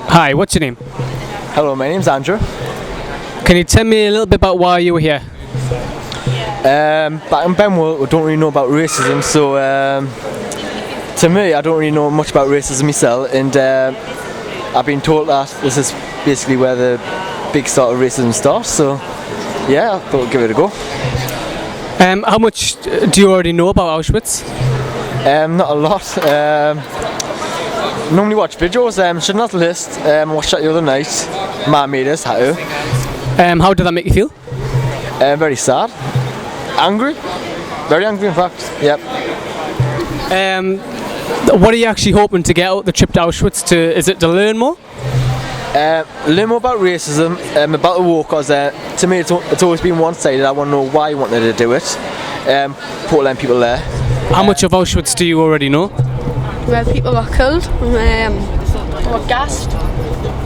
Hi, what's your name? Hello, my name's Andrew. Can you tell me a little bit about why you were here? Back in Benwell, we don't really know about racism, so to me, I don't really know much about racism myself, and I've been told that this is basically where the big start of racism starts, so yeah, I thought I'd give it a go. How much do you already know about Auschwitz? Not a lot. Normally watch videos, shouldn't have the list. Watched that the other night. Ma made us, had to. How did that make you feel? Very sad. Angry. Very angry in fact, yep. What are you actually hoping to get out the trip to Auschwitz? Is it to learn more? Learn more about racism, about the war, because to me it's always been one-sided. I want to know why you wanted to do it. Put them people there. How much of Auschwitz do you already know? Where people were killed, were gassed,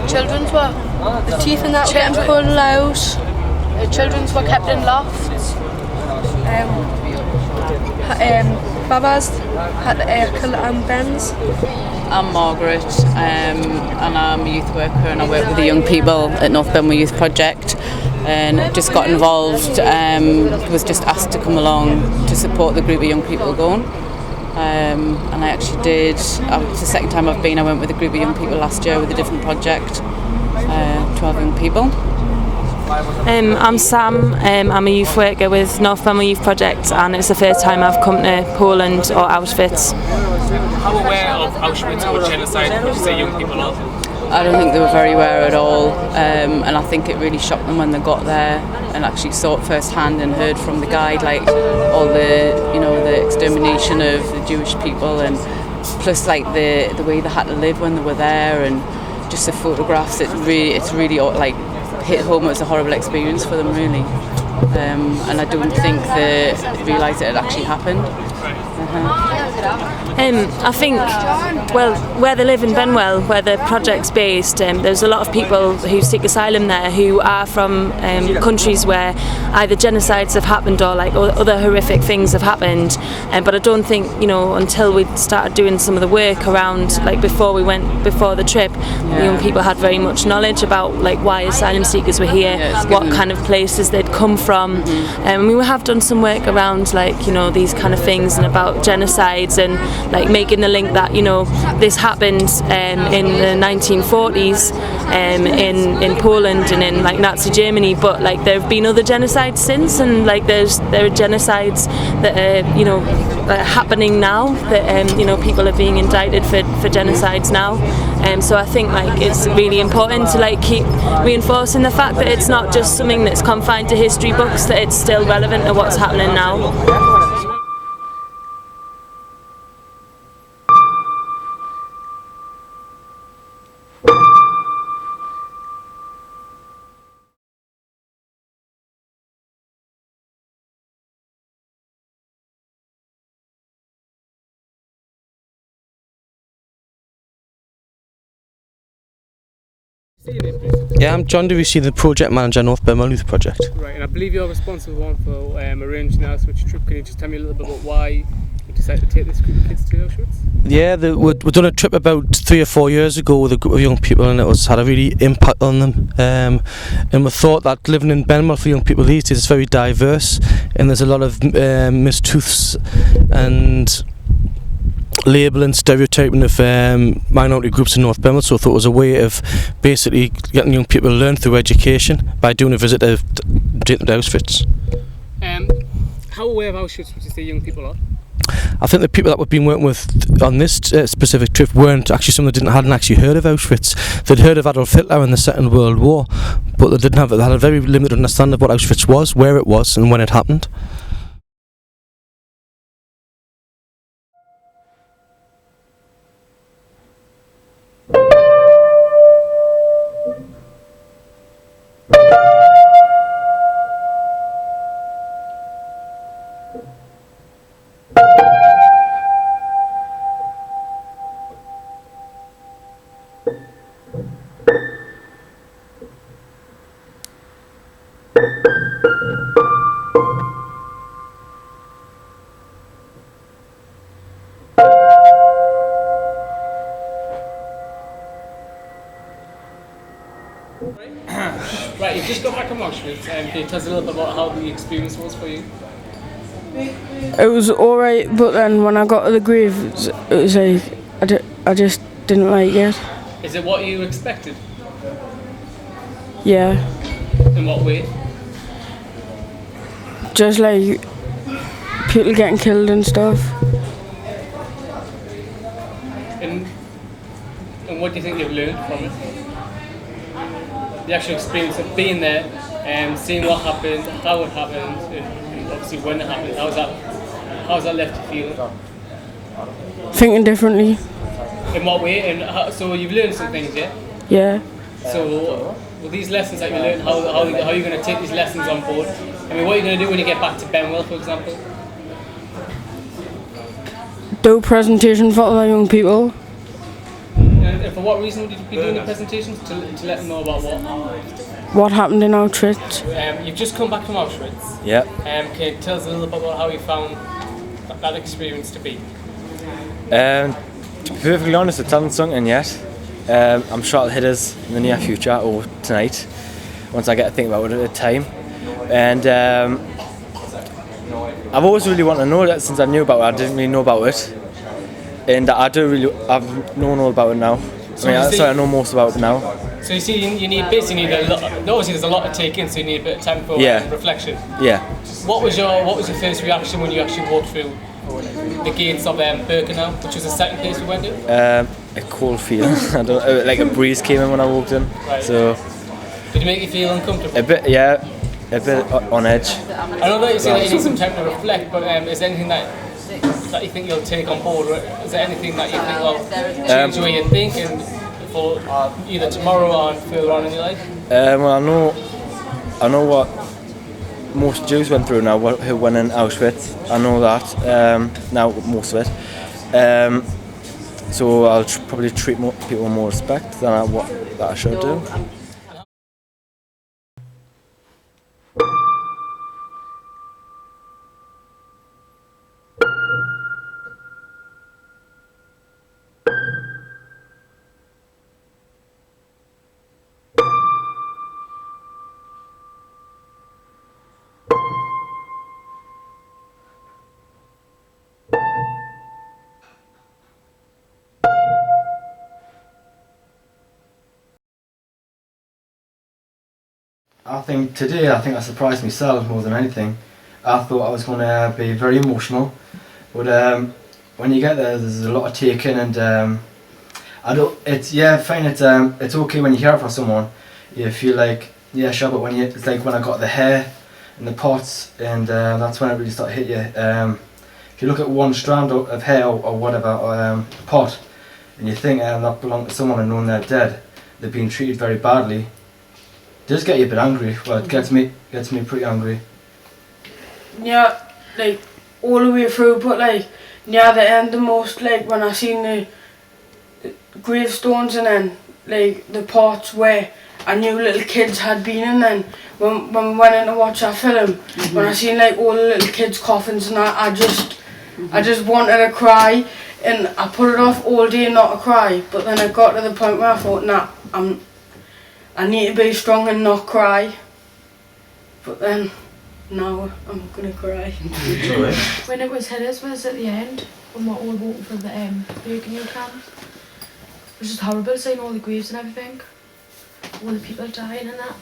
children's were, the teeth and that were getting pulled out, children's were kept in lofts, babas had killed and bends. I'm Margaret, and I'm a youth worker, and I work with the young people at North Benwell Youth Project, and just got involved, was just asked to come along to support the group of young people going. And I actually did, it's the second time I've been. I went with a group of young people last year with a different project, 12 young people. I'm Sam, I'm a youth worker with North Benwell Youth Project, and it's the first time I've come to Poland or Auschwitz. How aware of Auschwitz or genocide would you say young people are? I don't think they were very aware at all, and I think it really shocked them when they got there and actually saw it firsthand and heard from the guide, like all the, the extermination of the Jewish people, and plus like the way they had to live when they were there, and just the photographs. It's really like hit home. It was a horrible experience for them, really, and I don't think they realised it had actually happened. I think, well, where they live in Benwell, where the project's based, there's a lot of people who seek asylum there who are from countries where either genocides have happened or like other horrific things have happened. But I don't think, until we started doing some of the work around, like before the trip, the young people had very much knowledge about like why asylum seekers were here, what kind of places they'd come from. We have done some work around like, these kind of things and about genocides, and like making the link that this happened in the 1940s in Poland and in like Nazi Germany, but like there have been other genocides since, and like there are genocides that are happening now, that people are being indicted for genocides now. So I think like it's really important to like keep reinforcing the fact that it's not just something that's confined to history books, that it's still relevant to what's happening now. Yeah, I'm John Derucci, the Project Manager, North Benwell Youth Project. Right, and I believe you're responsible one for arranging the Auschwitz trip. Can you just tell me a little bit about why you decided to take this group of kids to Auschwitz? Yeah, we've done a trip about 3 or 4 years ago with a group of young people, and it had a really impact on them. And we thought that living in Benwell for young people these days is very diverse, and there's a lot of mistruths and labelling, stereotyping of minority groups in North Benwell, so I thought it was a way of basically getting young people to learn through education by doing a visit to Auschwitz. How aware of Auschwitz would you say young people are? I think the people that we've been working with on this specific trip weren't actually some that hadn't actually heard of Auschwitz. They'd heard of Adolf Hitler in the Second World War, but they had a very limited understanding of what Auschwitz was, where it was, and when it happened. Right, you've just got back from Auschwitz, and can you tell us a little bit about how the experience was for you? It was alright, but then when I got to the grave, it was like, I just didn't like it. Is it what you expected? Yeah. In what way? Just like people getting killed and stuff. And what do you think you've learned from it? The actual experience of being there and seeing what happened, how it happened, and obviously when it happened. How's that left you feeling? Thinking differently. In what way? And so you've learned some things, yeah? Yeah. So with these lessons that you learned, how are you going to take these lessons on board? I mean, what are you going to do when you get back to Benwell, for example? Do a presentation for other young people. And for what reason would you be doing the presentations? To let them know about what? What happened in Auschwitz. You've just come back from Auschwitz. Yeah. Can you tell us a little bit about how you found that experience to be? To be perfectly honest, it hasn't sunk in yet. I'm sure it'll hit us in the near future or tonight, once I get to think about it at a time. And I've always really wanted to know that since I knew about it. I didn't really know about it, and I've known all about it now. I know most about it now. So you see, you need a lot. Obviously, there's a lot to take in, so you need a bit of time for reflection. Yeah. What was your first reaction when you actually walked through the gates of Birkenau, which was the second place we went to? A cold feeling. I don't like a breeze came in when I walked in. Right. So. Did it make you feel uncomfortable? A bit, yeah. A bit on edge. I know that you say that you need some time to reflect, but is there anything that you think you'll take on board? Or is there anything that you think will change the way you think and for either tomorrow or further on in your life? Well, I know what most Jews went through now, who went in Auschwitz. I know that now, most of it. So I'll probably treat people with more respect than that I should do. I think I surprised myself more than anything. I thought I was going to be very emotional, but when you get there, there's a lot of taking, and it's okay when you hear it from someone. You feel like, yeah, sure, but it's like when I got the hair and the pots, and that's when it really started to hit you. If you look at one strand of hair or whatever, pot, and you think that belonged to someone and knowing they're dead, they've been treated very badly. It does get you a bit angry. Well, it gets me pretty angry. Yeah, like all the way through, but like near the end the most, like when I seen the gravestones and then like the parts where I knew little kids had been in, then when we went in to watch that film, when I seen like all the little kids' coffins and that, I just wanted to cry, and I put it off all day not to cry, but then I got to the point where I thought, nah, I need to be strong and not cry. But then, now I'm gonna cry. When it was hit us was at the end, when we were walking for the Birkenau camp. It was just horrible seeing all the graves and everything. All the people dying and that.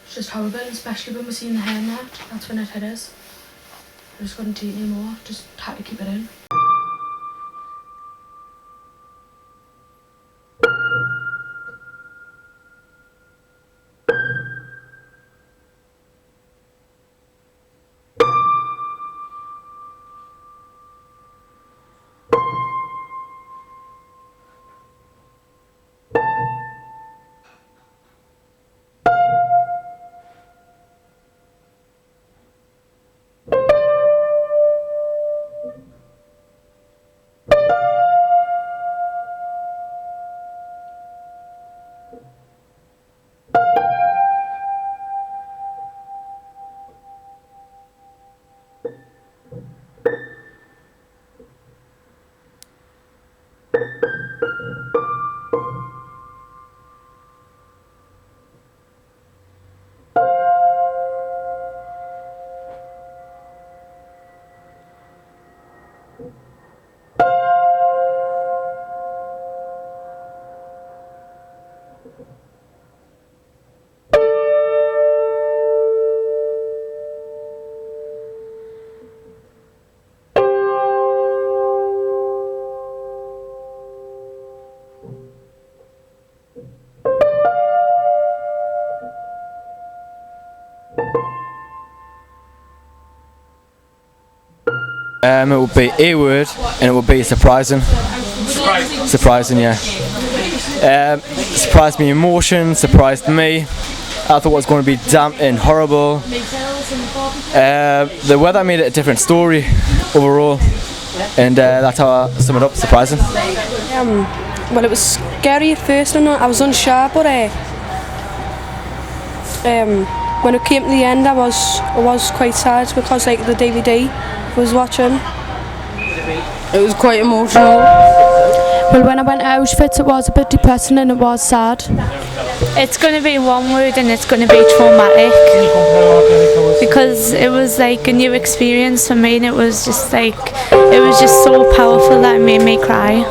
It's just horrible, especially when we seen the hair and that. That's when it hit us. I just couldn't take it anymore, just had to keep it in. It would be a word, and it would be surprising. Surprising, yeah. Surprised me emotion, surprised me. I thought it was going to be damp and horrible. The weather made it a different story overall, and that's how I sum it up. Surprising. Well, it was scary at first, and I was unsure, but when it came to the end, I was quite sad because like the DVD I was watching. It was quite emotional. Well, when I went to Auschwitz, it was a bit depressing and it was sad. It's going to be one word, and it's going to be traumatic, because it was like a new experience for me, and it was just so powerful that it made me cry.